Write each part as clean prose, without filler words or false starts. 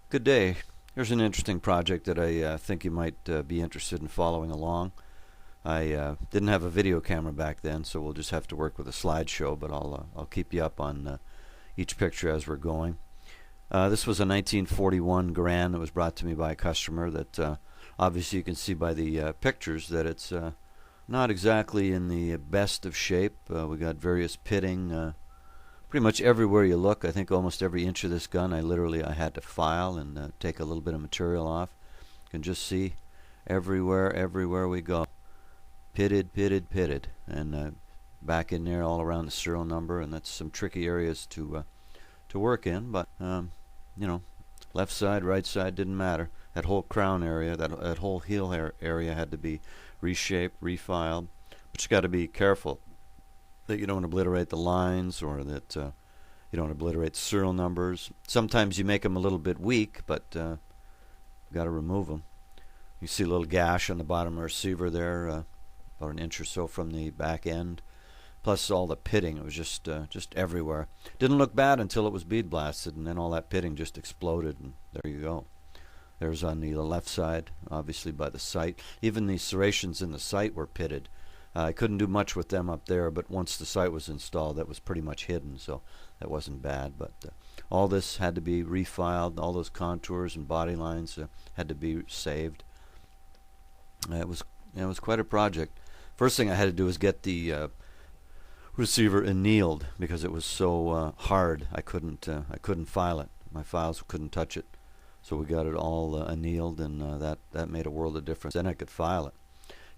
Good day. Here's an interesting project that I think you might be interested in following along. I didn't have a video camera back then, so we'll just have to work with a slideshow, but I'll keep you up on each picture as we're going. This was a 1941 Garand that was brought to me by a customer that obviously you can see by the pictures that it's not exactly in the best of shape. We got various pitting pretty much everywhere you look. I think almost every inch of this gun I had to file and take a little bit of material off. You can just see everywhere we go. Pitted, and back in there all around the serial number, and that's some tricky areas to work in, but you know, left side, right side, didn't matter. That whole crown area, that whole heel area had to be reshaped, refiled, but you got to be careful that you don't obliterate the lines, or that you don't obliterate the serial numbers. Sometimes you make them a little bit weak, but you got to remove them. You see a little gash on the bottom of the receiver there, about an inch or so from the back end. Plus all the pitting, it was just everywhere. Didn't look bad until it was bead blasted, and then all that pitting just exploded, and there you go. There's on the left side, obviously by the sight. Even the serrations in the sight were pitted. I couldn't do much with them up there, but once the sight was installed, that was pretty much hidden, so that wasn't bad. But all this had to be refiled. All those contours and body lines had to be saved. It was quite a project. First thing I had to do was get the receiver annealed because it was so hard. I couldn't file it. My files couldn't touch it. So we got it all annealed, and that made a world of difference. Then I could file it.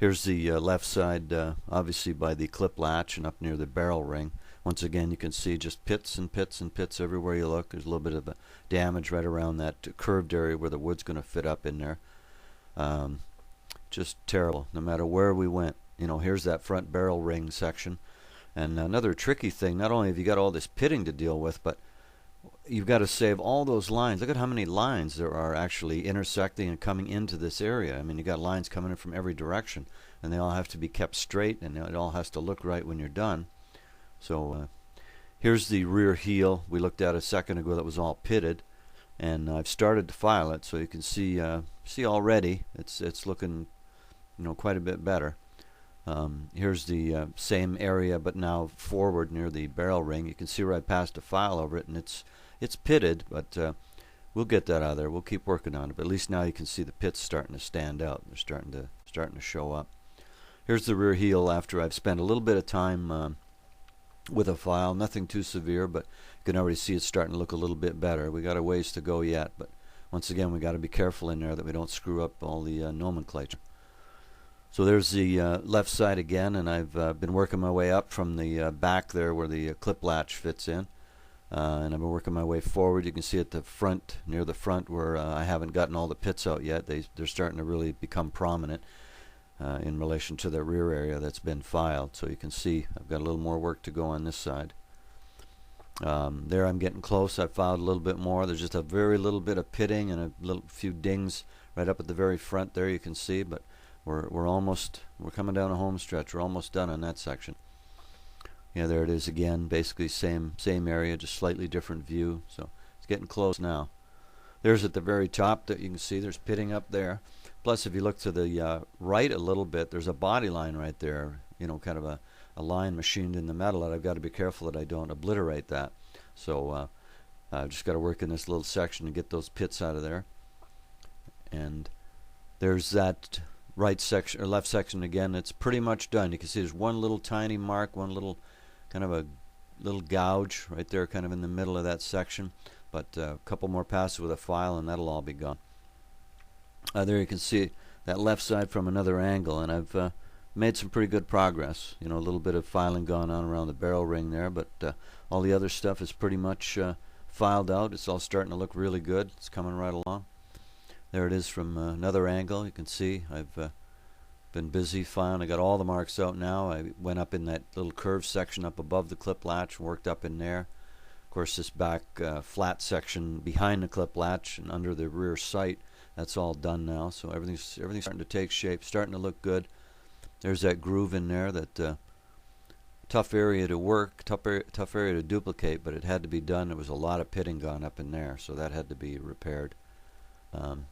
Here's the left side, obviously by the clip latch and up near the barrel ring. Once again, you can see just pits and pits and pits everywhere you look. There's a little bit of damage right around that curved area where the wood's going to fit up in there. Just terrible, no matter where we went. You know, here's that front barrel ring section. And another tricky thing, not only have you got all this pitting to deal with, but you've got to save all those lines. Look at how many lines there are actually intersecting and coming into this area. I mean, you got lines coming in from every direction, and they all have to be kept straight, and it all has to look right when you're done. So here's the rear heel we looked at a second ago that was all pitted, and I've started to file it, so you can see already it's looking, you know, quite a bit better. Here's the same area, but now forward near the barrel ring. You can see where I passed a file over it, and it's pitted, but we'll get that out of there. We'll keep working on it. But at least now you can see the pits starting to stand out. They're starting to show up. Here's the rear heel after I've spent a little bit of time with a file. Nothing too severe, but you can already see it's starting to look a little bit better. We got a ways to go yet, but once again, we got to be careful in there that we don't screw up all the nomenclature. So there's the left side again, and I've been working my way up from the back there where the clip latch fits in, and I've been working my way forward. You can see at the front, near the front, where I haven't gotten all the pits out yet. They're starting to really become prominent in relation to the rear area that's been filed. So you can see I've got a little more work to go on this side. There I'm getting close. I've filed a little bit more. There's just a very little bit of pitting and a few dings right up at the very front there, you can see, but we're coming down a home stretch. We're almost done on that section. Yeah, there it is again. Basically same area, just slightly different view. So it's getting close now. There's at the very top that you can see there's pitting up there. Plus, if you look to the right a little bit, there's a body line right there. You know, kind of a line machined in the metal that I've got to be careful that I don't obliterate that. So I've just got to work in this little section to get those pits out of there. And there's that right section or left section again. It's pretty much done. You can see there's one little tiny mark, one little kind of a little gouge right there, kind of in the middle of that section. But a couple more passes with a file, and that'll all be gone. There you can see that left side from another angle, and I've made some pretty good progress. You know, a little bit of filing gone on around the barrel ring there, but all the other stuff is pretty much filed out. It's all starting to look really good. It's coming right along. There it is from another angle. You can see I've been busy filing. I got all the marks out now. I went up in that little curved section up above the clip latch and worked up in there. Of course, this back flat section behind the clip latch and under the rear sight, that's all done now. So everything's starting to take shape, starting to look good. There's that groove in there, that tough area to work, tough area to duplicate, but it had to be done. There was a lot of pitting gone up in there, so that had to be repaired. Um,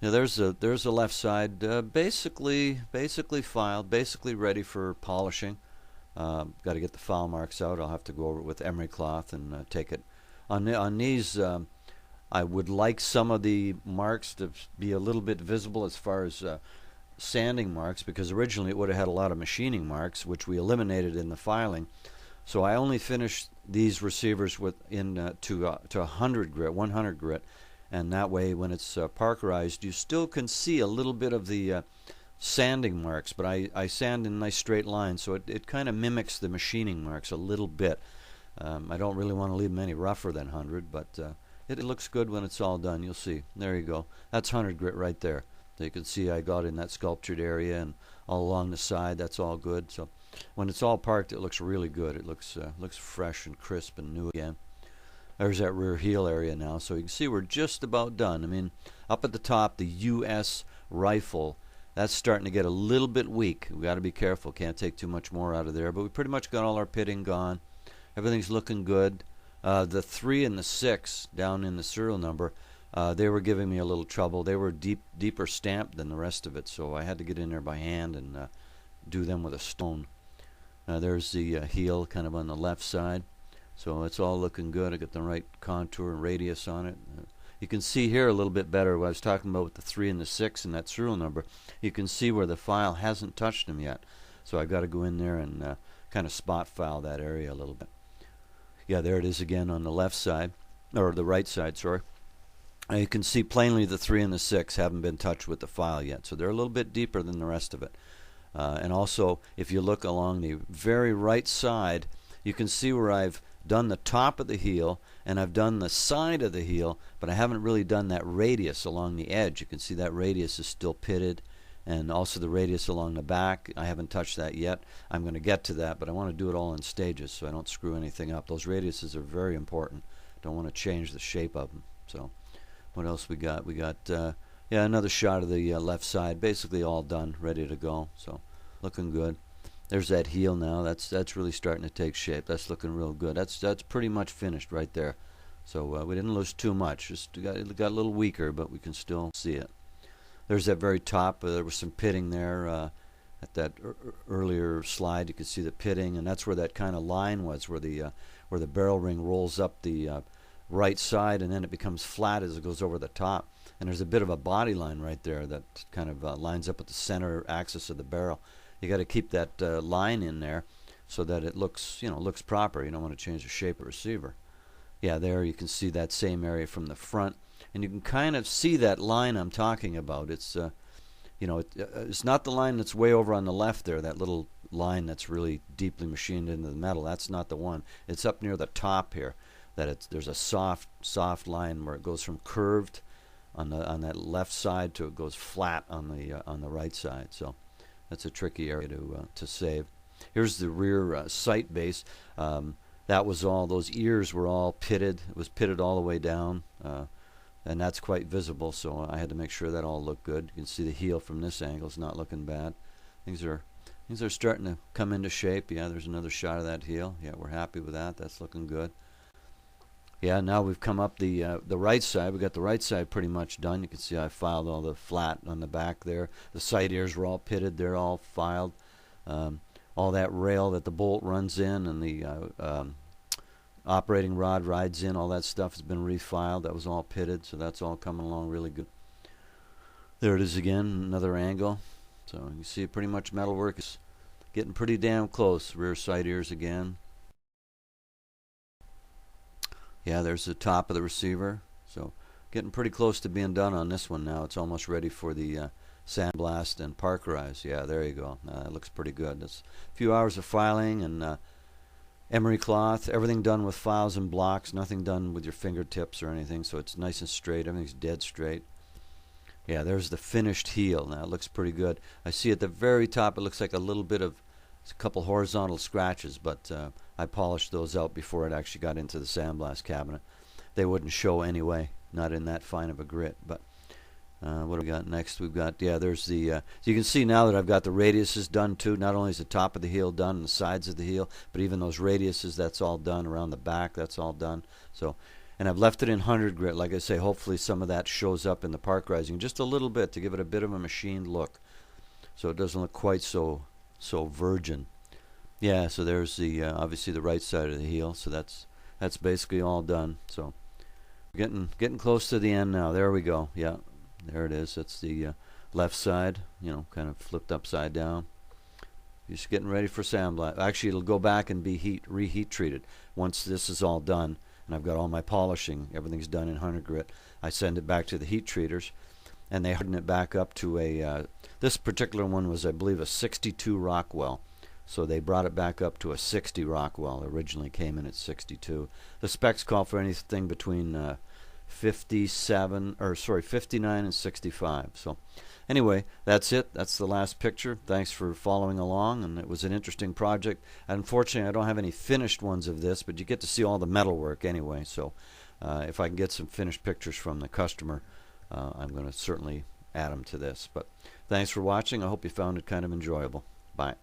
yeah, there's the left side, basically filed, basically ready for polishing. Got to get the foul marks out. I'll have to go over it with emery cloth and take it on these. I would like some of the marks to be a little bit visible as far as sanding marks, because originally it would have had a lot of machining marks, which we eliminated in the filing. So I only finished these receivers to 100 grit, 100 grit, and that way when it's parkerized, you still can see a little bit of the sanding marks, but I sand in nice straight lines, so it kind of mimics the machining marks a little bit. I don't really want to leave them any rougher than 100, but it looks good when it's all done. You'll see. There you go. That's 100 grit right there. So you can see I got in that sculptured area and all along the side. That's all good. So when it's all parked, it looks really good. It looks fresh and crisp and new again. There's that rear heel area now, so you can see we're just about done. I mean, up at the top, the U.S. rifle, that's starting to get a little bit weak. We got to be careful. Can't take too much more out of there. But we pretty much got all our pitting gone. Everything's looking good. The 3 and the 6 down in the serial number, they were giving me a little trouble. They were deeper stamped than the rest of it, so I had to get in there by hand and do them with a stone. There's the heel kind of on the left side. So it's all looking good. I got the right contour and radius on it. You can see here a little bit better what I was talking about with the 3 and the 6 and that serial number. You can see where the file hasn't touched them yet. So I've got to go in there and kind of spot file that area a little bit. Yeah, there it is again on the left side, or the right side, sorry. You can see plainly the 3 and the 6 haven't been touched with the file yet. So they're a little bit deeper than the rest of it. And also, if you look along the very right side, you can see where I've done the top of the heel and I've done the side of the heel, but I haven't really done that radius along the edge. You can see that radius is still pitted, and also the radius along the back. I haven't touched that yet. I'm going to get to that, but I want to do it all in stages so I don't screw anything up. Those radiuses are very important. Don't want to change the shape of them. So what else we got? We got yeah, another shot of the left side, basically all done, ready to go. So looking good. There's that heel now. That's really starting to take shape. That's looking real good. That's pretty much finished right there. So we didn't lose too much. Just it got a little weaker, but we can still see it. There's that very top. There was some pitting there at that earlier slide. You could see the pitting, and that's where that kind of line was, where the barrel ring rolls up the right side, and then it becomes flat as it goes over the top. And there's a bit of a body line right there that kind of lines up with the center axis of the barrel. You got to keep that line in there so that it looks, looks proper. You don't want to change the shape of the receiver. Yeah, there you can see that same area from the front, and you can kind of see that line I'm talking about. It's, it's not the line that's way over on the left there, that little line that's really deeply machined into the metal. That's not the one. It's up near the top here. There's a soft line where it goes from curved on that left side to it goes flat on the right side. So that's a tricky area to save. Here's the rear sight base. That was all, those ears were all pitted. It was pitted all the way down, and that's quite visible, so I had to make sure that all looked good. You can see the heel from this angle is not looking bad. Things are starting to come into shape. Yeah, there's another shot of that heel. Yeah, we're happy with that. That's looking good. Yeah, now we've come up the right side. We got the right side pretty much done. You can see I filed all the flat on the back there. The side ears were all pitted. They're all filed. All that rail that the bolt runs in and the operating rod rides in, all that stuff has been refiled. That was all pitted, so that's all coming along really good. There it is again, another angle. So you see pretty much metalwork is getting pretty damn close. Rear side ears again. Yeah, there's the top of the receiver. So getting pretty close to being done on this one now. It's almost ready for the sandblast and parkerize. Yeah, there you go. That looks pretty good. That's a few hours of filing and emery cloth. Everything done with files and blocks. Nothing done with your fingertips or anything. So it's nice and straight. Everything's dead straight. Yeah, there's the finished heel. Now it looks pretty good. I see at the very top it looks like a little bit of a couple horizontal scratches, but I polished those out before it actually got into the sandblast cabinet. They wouldn't show anyway, not in that fine of a grit. But what do we got next? We've got, yeah, there's the, so you can see now that I've got the radiuses done too. Not only is the top of the heel done and the sides of the heel, but even those radiuses, that's all done. Around the back, that's all done. So And I've left it in 100 grit. Like I say, hopefully some of that shows up in the Parkerizing just a little bit to give it a bit of a machined look, so it doesn't look quite so virgin. Yeah, so there's the obviously the right side of the heel. So that's basically all done. So getting close to the end now. There we go. Yeah, there it is. That's the left side, kind of flipped upside down. Just getting ready for sandblast. Actually, it'll go back and be reheat treated once this is all done, and I've got all my polishing. Everything's done in 100 grit. I send it back to the heat treaters, and they harden it back up to a. This particular one was, I believe, a 62 Rockwell. So they brought it back up to a 60 Rockwell. It originally came in at 62. The specs call for anything between 59 and 65. So anyway, that's it. That's the last picture. Thanks for following along, and it was an interesting project. Unfortunately, I don't have any finished ones of this, but you get to see all the metal work anyway. So if I can get some finished pictures from the customer, I'm going to certainly add them to this. But thanks for watching. I hope you found it kind of enjoyable. Bye.